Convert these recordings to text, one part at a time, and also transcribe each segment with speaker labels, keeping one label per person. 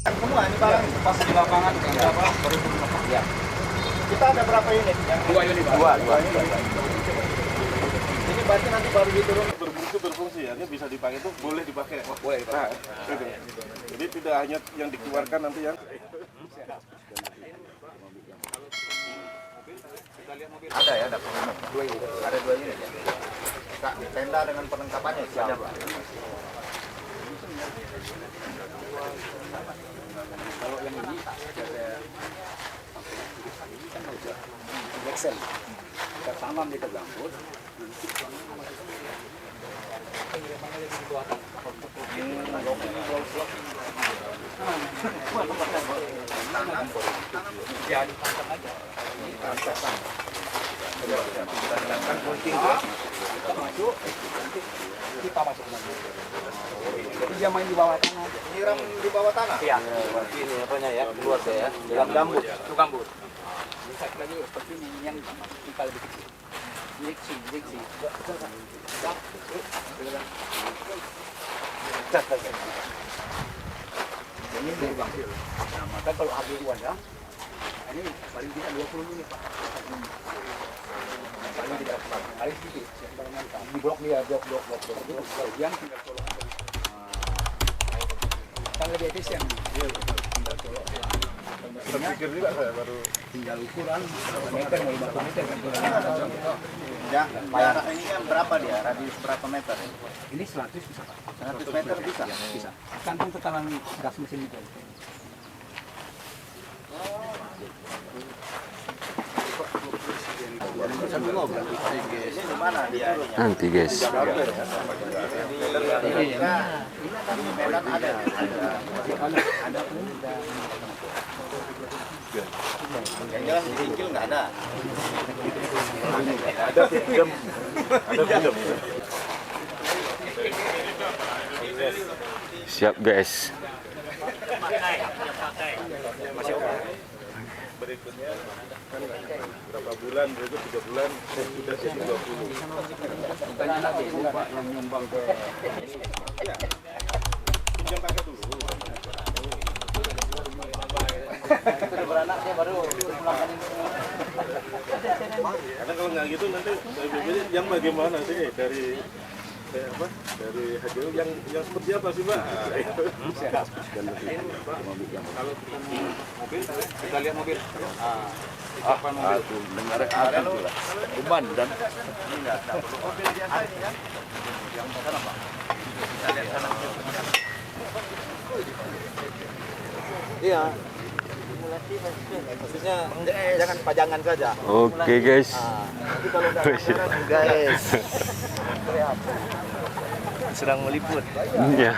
Speaker 1: Semua ini barang pas di lapangan berapa baru semua. Ya. Kita ada berapa unit? Yang dua unit. Dua unit. Ini berarti nanti baru diturun berfungsi ya. Ini bisa dipakai itu boleh dipakai. Oh, boleh dipakai. Nah, gitu. Jadi tidak hanya yang dikeluarkan nanti yang ada ya, ada dua unit. Ada dua unit ya. Tenda dengan perlengkapannya siap. Kalau yang ini kan udah Excel. Kita tanam di gambut. Ya ditanam aja. Kita jalankan gunting kita masuk, kita masuk lagi. Jadi dia main di bawah tanah. Nyiram di bawah tanah? Iya. Berarti ini apanya ya? Keluar ya. Dalam gambut. Itu gambut. Bisa lagi seperti ini yang kita lebih kecil. Injeksi. Ini dari bang. Nah, maka kalau habis wadah, ini paling tidak 20 unit Pak. Paling tidak paling sedikit. Di blok dia blok. Yang tinggal colok. Kan lebih efisien. Tinggal colok. Terpikir juga saya baru tinggal ukuran meter mau 50 meter kan. Ya, jarak ini kan berapa dia? Radius berapa meter? Ini 100 bisa Pak. 100 meter bisa? Bisa. Kantung tekanan gas mesin itu.
Speaker 2: Nanti guys.
Speaker 1: Yang jelas di Singkil nggak ada.
Speaker 3: Ada pinjam.
Speaker 2: Siap guys.
Speaker 3: Berikutnya kan berapa bulan, berikut 3 bulan sudah jadi 20.
Speaker 1: Tanya lagi Pak yang nyumbang ke
Speaker 3: Ya. Pinjam pakai dulu.
Speaker 1: sudah beranak dia baru melakukan ini.
Speaker 3: Karena kalau nggak gitu nanti yang bagaimana sih dari apa? Dari hasil yang seperti apa sih Pak?
Speaker 1: Siap. Kalau mobil, kita lihat mobil. Apa mobil?
Speaker 3: Dengar ada beban dan
Speaker 1: Ini enggak perlu mobil biasa ini kan. Yang sana Pak. Kita lihat sana. Iya. Maksudnya jangan pajangan saja.
Speaker 2: Oke guys.
Speaker 1: Nanti kalau nggak guys. Sedang meliput.
Speaker 2: Ya.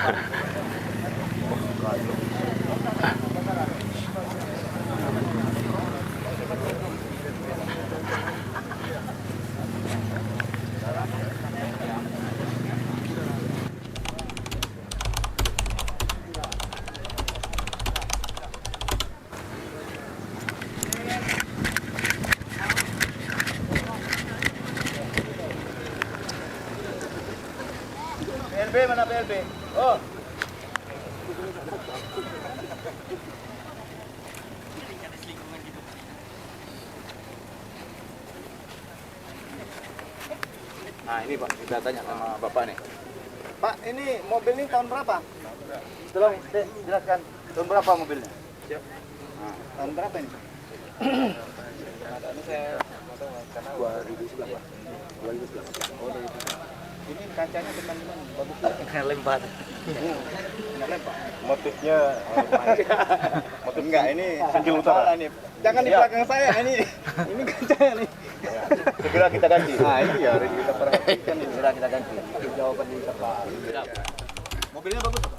Speaker 1: PLB mana PLB? Oh. Nah ini Pak, kita tanya sama Bapak nih. Pak, ini mobil ini tahun berapa? Tolong jelaskan, tahun berapa mobilnya? Siap. Nah, tahun berapa ini? Ini saya karena 2011 Pak. 2011. Oh, 2011. Ini kacanya teman-teman bagus banget. Lempar. Enggak lempar.
Speaker 3: motifnya
Speaker 1: Motif enggak ini
Speaker 3: Singkil Utara.
Speaker 1: Ini. Jangan di belakang saya ini. Ini kacanya nih. Segera kita ganti. Nah, ini ya harus kita perhatikan segera kita ganti. Jawaban di sebelah. Mobilnya bagus, Pak.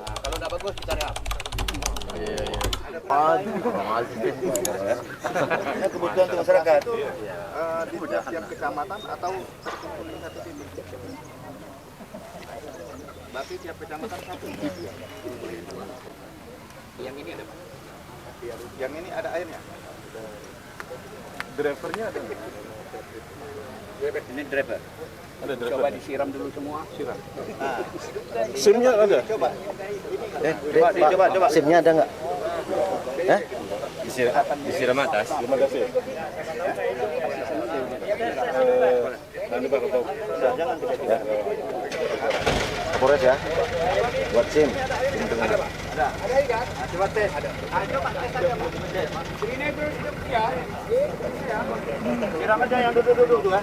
Speaker 1: Nah, kalau enggak bagus kita cari apa?
Speaker 3: Iya.
Speaker 1: Ini kebutuhan untuk masyarakat. Di setiap kecamatan atau terkumpul di satu titik. Berarti tiap kecamatan satu. Yang ini ada Pak? Yang ini ada airnya?
Speaker 3: Drivernya ada.
Speaker 1: Ini driver.
Speaker 3: Ada driver.
Speaker 1: Coba disiram dulu semua. Siram.
Speaker 3: SIM-nya ada?
Speaker 4: Coba. SIM-nya ada nggak?
Speaker 2: Disiram atas.
Speaker 3: Terima kasih. Nanti Pak Ketua.
Speaker 4: Kapolres ya. Buat SIM.
Speaker 1: Coba tes. Coba tes aja, Pak. Ini hidup ya. Siram aja yang duduk-duduk tuh ya.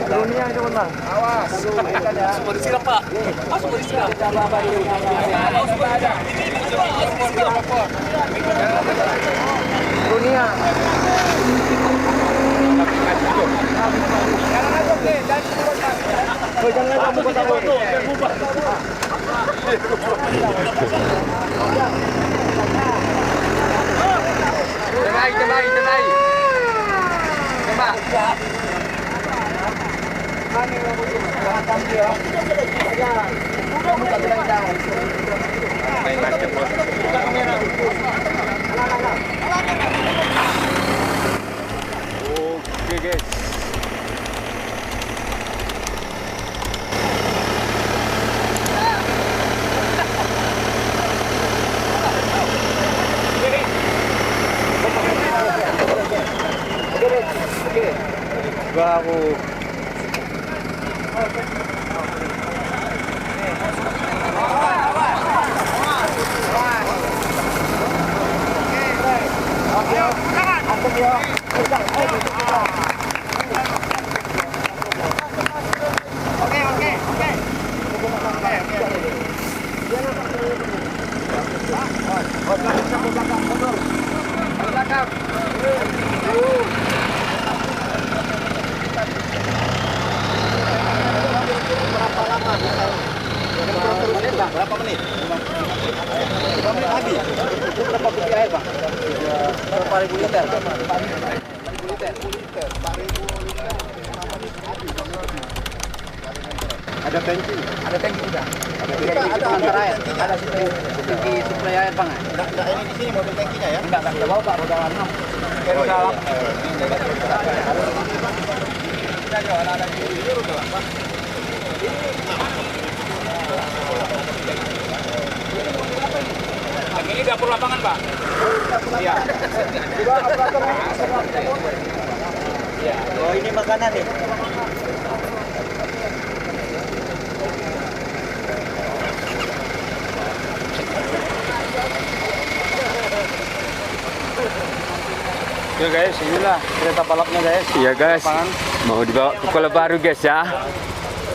Speaker 4: Dunia itu menang.
Speaker 1: Awas. Semua disiram, Pak. Semua disiram.
Speaker 4: Dunia.
Speaker 1: Tenai. Coba.
Speaker 2: Oke guys.
Speaker 4: Baru.
Speaker 1: Berapa menit? 5 menit habis. Berapa biji air, Bang? Berapa ribu liter? 4.000 liter. Ada tangki? Ada tangki juga. Ada antar air. Ada tangki suplai air, Bang. Enggak ini di sini mobil tangkinya ya? Enggak kita bawa, Pak, roda 6. Roda 8. Ini dapur lapangan, Pak. Iya.
Speaker 4: Oh, ini makanan nih.
Speaker 2: Ya guys,
Speaker 4: Inilah kereta balapnya guys.
Speaker 2: iya guys. Mau dibawa ke Kuala Baru guys ya.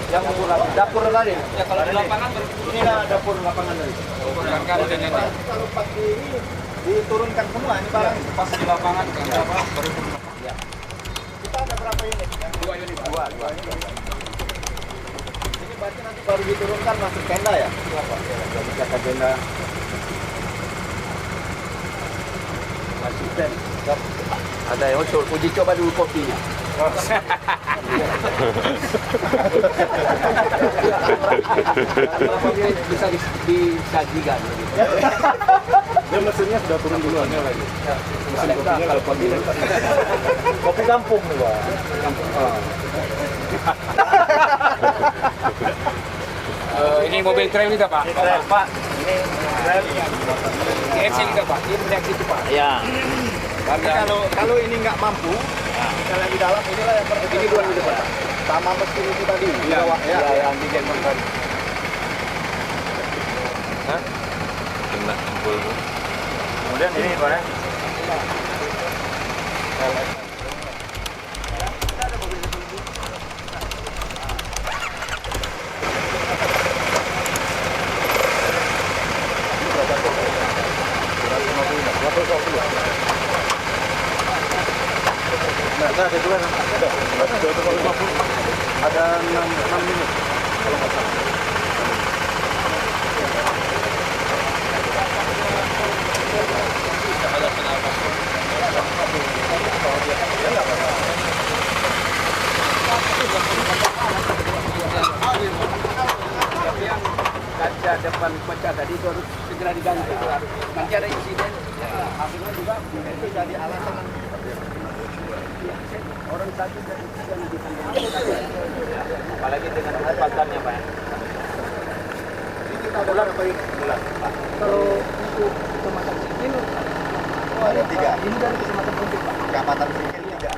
Speaker 1: Yang dapur tadi. Ya kalau di lapangan inilah dapur lapangan tadi. Kalau pagi ini diturunkan semua ini barang pas di lapangan berapa baru turun. Ya. Kita ada berapa unit? 2 unit. 2 unit. Ini berarti nanti baru diturunkan masuk tenda ya? Iya, Pak. Ya, bisa tenda. Asisten. Ada yang uji coba dulu kopinya. Bisa disajikan.
Speaker 3: Dia mesinnya sudah turun duluan ya lagi. Mesin kopinya kalau
Speaker 4: Kopi kampung nih, Pak.
Speaker 1: Ini mobil trail juga, Pak.
Speaker 4: Pak.
Speaker 1: Ini juga, Pak. Ini reaksi itu, Pak.
Speaker 4: Iya.
Speaker 1: Karena kalau ini nggak mampu, misalnya di dalam inilah yang ini 2 di depan. Sama mesin itu tadi. Iya, ya, yang di Jerman tadi.
Speaker 2: Kena jempol.
Speaker 4: Kemudian ini Pak ya. Ada 2
Speaker 3: ada 6 menit kalau nggak salah.
Speaker 1: ban pecah tadi itu harus segera diganti. Nanti ada insiden, akhirnya juga itu jadi alasan orang sakit dan insiden di apalagi dengan kesempatannya Pak. Ini kita bulan apa ini? Bulan. Kalau untuk kecamatan Singkil, ada 3. Ini dari kecamatan Punjuk Pak. Kecamatan Singkil 3.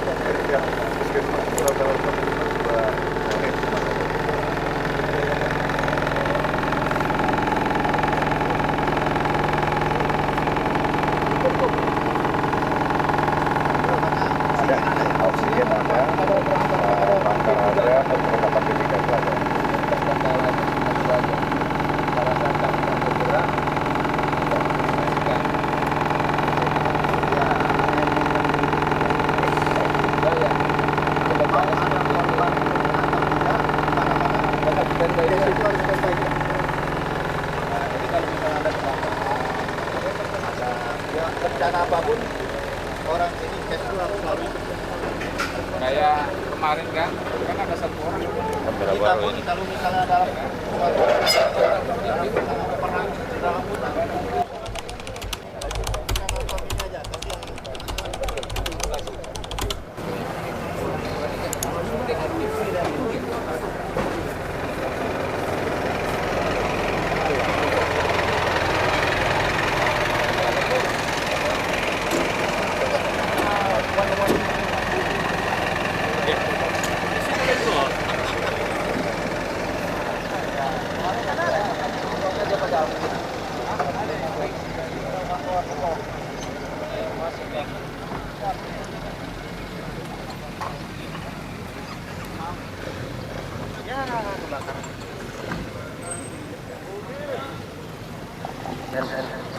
Speaker 1: Tapi tindakannya dari
Speaker 5: oksigen ada, bangkar ada, perlengkapan mitigasi ada.
Speaker 1: bencana apapun orang ini cash harus selalu kayak kemarin kan ada satu orang kita pun kalau misalnya dalam pernah dalam hutan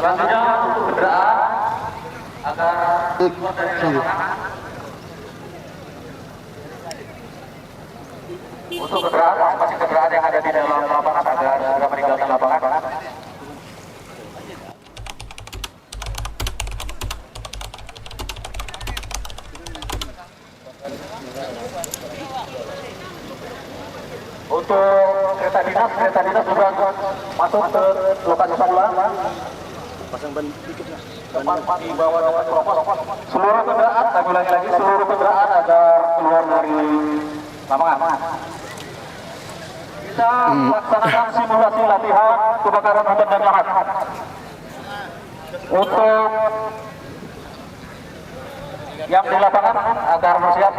Speaker 6: selanjutnya untuk kendaraan agar keluar dari lapangan. Untuk kendaraan, masing kendaraan yang ada di dalam lapangan agar segera meninggalkan lapangan. Untuk kereta dinas sudah masuk ke lokasi semula.
Speaker 4: Pasang ban dikit lah.
Speaker 6: Tempat di bawah dapat propos. Seluruh kendaraan, saya ulangi lagi, seluruh kendaraan agar keluar dari lapangan. Kita melaksanakan simulasi latihan kebakaran hutan dan lahan. Untuk yang di lapangan agar bersiap.